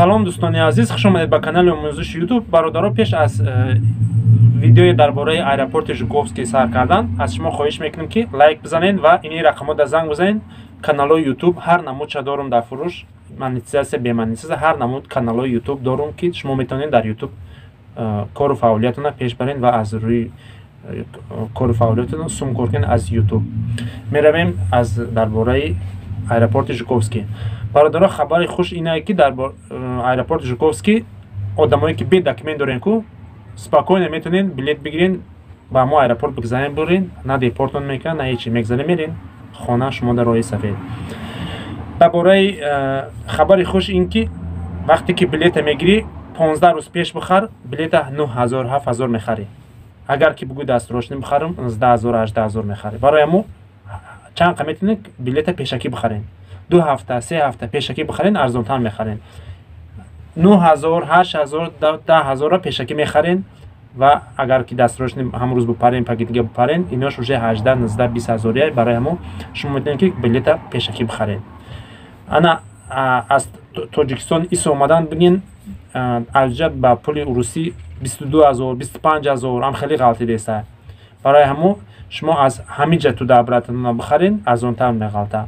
салом дӯстони азиз, хуш омадед ба канали омӯзиши YouTube. бародаро, пеш аз видеои дар бораи аэропорти Жуковский сар кардан аз шумо хоҳиш мекунем ки лайк бизанед ва ини рақамода занг бизанед. Каналои YouTube ҳар намудша дорум дар фурӯш, монетизация, бемонетизация, ҳар намуд каналои YouTube дорум ки шумо метавонед дар YouTube кору фаъолиятона пеш баред ва аз рӯи кору фаъолиятона сум кор кунед аз YouTube. Меравем аз дар бораи аэропорти Жуковский. бародаро, хабари хуш инае ки дар аэропорти Жуковский одамое ки бе документ дорен ку спокойно метавонед билет бигирен, ба мо аэропорт бигзарен бурен, на депортон мекунад, на ҳечи мегзарен мерен хона шумо дар роҳи сафед. дар бораи хабари хуш ин ки вақте ки билета мегирӣ 15 рӯз пеш бихар, билета 9000 7000 мехарӣ. агар ки бугӯи дастурошнӣ бихарам 17000 18000 мехарӣ. барои ҳамо чанд қа метавонед билета пешакӣ бихарен. 2 ҳафта 3 ҳафта пешакӣ бихарен, арзонтар мехарен. 9000 8000 10000 пешакӣ мехарен ва агар ки дастурошнӣ ҳамрӯз бипарен, паки дига бипарен, инош уже 18 19 20000. барои ҳамо шумо метавонед ки билета пешакӣ бихарен. ана аз Тоҷикистон исо омадан бигин алҷа ба пули урусӣ 22000 25000 ам хеле ғалти деста. барои ҳамо шумо аз ҳамиҷа ту дабратона бихарен, арзонтар меғалта.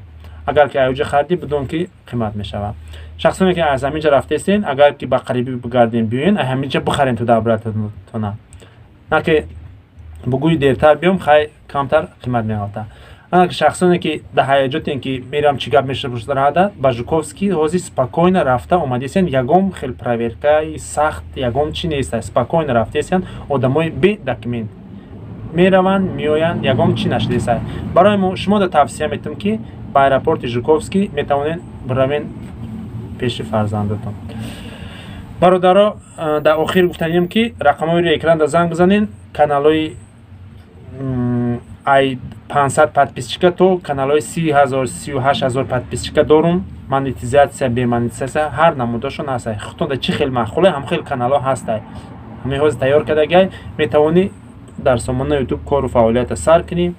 агар ки аёҷа харидӣ бидон ки қимат мешава. шахсоне ки аз ҳамиҷа рафтестен, агар ки ба қарибӣ бигарден биёен, ҳамиҷа бихарен ту дабратона, на ки бугӯи дертар биём хай камтар қимат меғалта. ана ки шахсоне ки да ҳаяҷотен ки мерам чӣ гап мешавада ба Жуковский ҳозир спокойно рафта омадесен, ягон хел проверкаи сахт ягон чӣ неста, спокойно рафтесен, одамои бе документ мераванд меоянд, ягон чӣ нашудеста. барои мо шумо да тавсия метавонем ки ба аэропорти Жуковский метавонед биравен пеши фарзандатон. бародаро, дар охир гуфтанем ки рақамҳои рӯи экран да занг бизанед. каналои ай 500 подписчика то каналои 30000 38000 подписчика дорум. монетизация, бемонетизация ҳар намудашон ҳастай. худтон чӣ хел маъқуле, ҳам хел каналҳо ҳастай. ҳамин ҳозир тайёр кардагай метавонӣ дар сомонаи YouTube кору фаъолията сар кунӣ,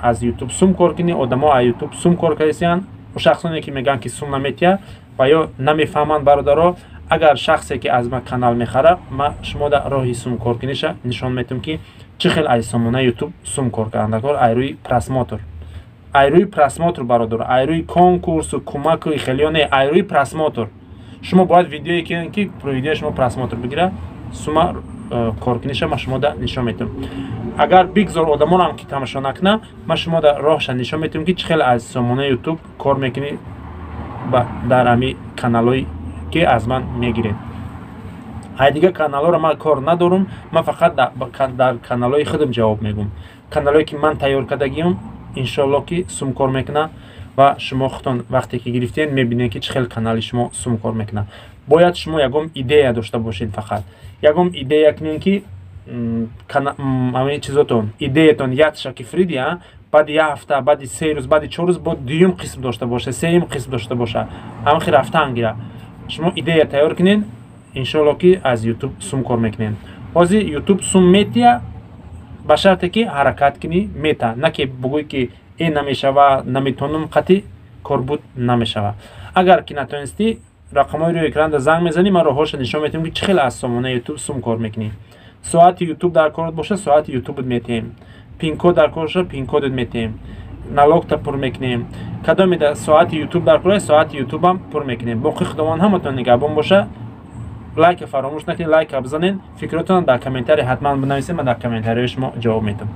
аз YouTube сум кор кунӣ. одамо аз YouTube сум кор кардесиян. шахсоне ки мегӯянд ки сум наметия ва ё намефаҳманд, бародаро, агар шахсе ки аз ма канал мехара, ма шумо да роҳи сум кор куниша нишон метавонам ки чӣ хел аз сомонаи YouTube сум кор кардакор ай рӯи просмотр. ай рӯи просмотр, бародаро, ай рӯи конкурсу кӯмаку хелиё не, ай рӯи просмотр. шумо бояд видеое кунед ки про видео шумо просмотр бигира, сума кор куниша ма шумо да нишон метавонам. агар бигзор одамонам ки тамошо накунам, ма шумо да роҳша нишон метавонам ки чӣ хел аз сомонаи YouTube кор мекунӣ дар ами каналҳои ки аз ман мегиред. ҳай дига каналҳоро ман кор надорум, ман фақат дар каналҳои худам ҷавоб мегӯм. каналҳое ки ман тайёр кардагиам иншоалло ки сум кор мекунад ва шумо худтон вақте ки гирифтен мебинед ки чӣ хел канали шумо сум кор мекунад. бояд шумо ягон идея дошта бошед, фақат ягон идея кунед ки ҳамаи чизотон идеятон ятша ки фридия баъди 1 ҳафта, баъди 3 рӯз, баъди 4 рӯз бо дуюм қисм дошта боша, сеюм қисм дошта боша, ҳамахи рафтан гира. шумо идея тайёр кунед, иншоалло ки аз YouTube сум кор мекунед. ҳозир YouTube сум метия ба шарте ки ҳаракат кунӣ мета, на ки бугӯй ки намешава, наметонам, қатъи корбуд намешава. агар ки натонистӣ рақамҳои рӯи экран да занг мезанӣ, ман роҳҳоша нишон метавонам ки чӣ хел аз сомонаи YouTube сум кор мекунӣ. соати YouTube дар корот боша, соати YouTube метаем. пин-код дар кор боша, пин-кодот метаем. налогта пур мекунем. кадомеда соати YouTube дар кор, соати YouTube ам пур мекунем. боқи худованд ҳаматон нигаҳбон боша. лайка фаромӯш накунед, лайка бизанед. фикротон дар комментария ҳатман бинависед, ман дар комментариҳои шумо ҷавоб медиҳам.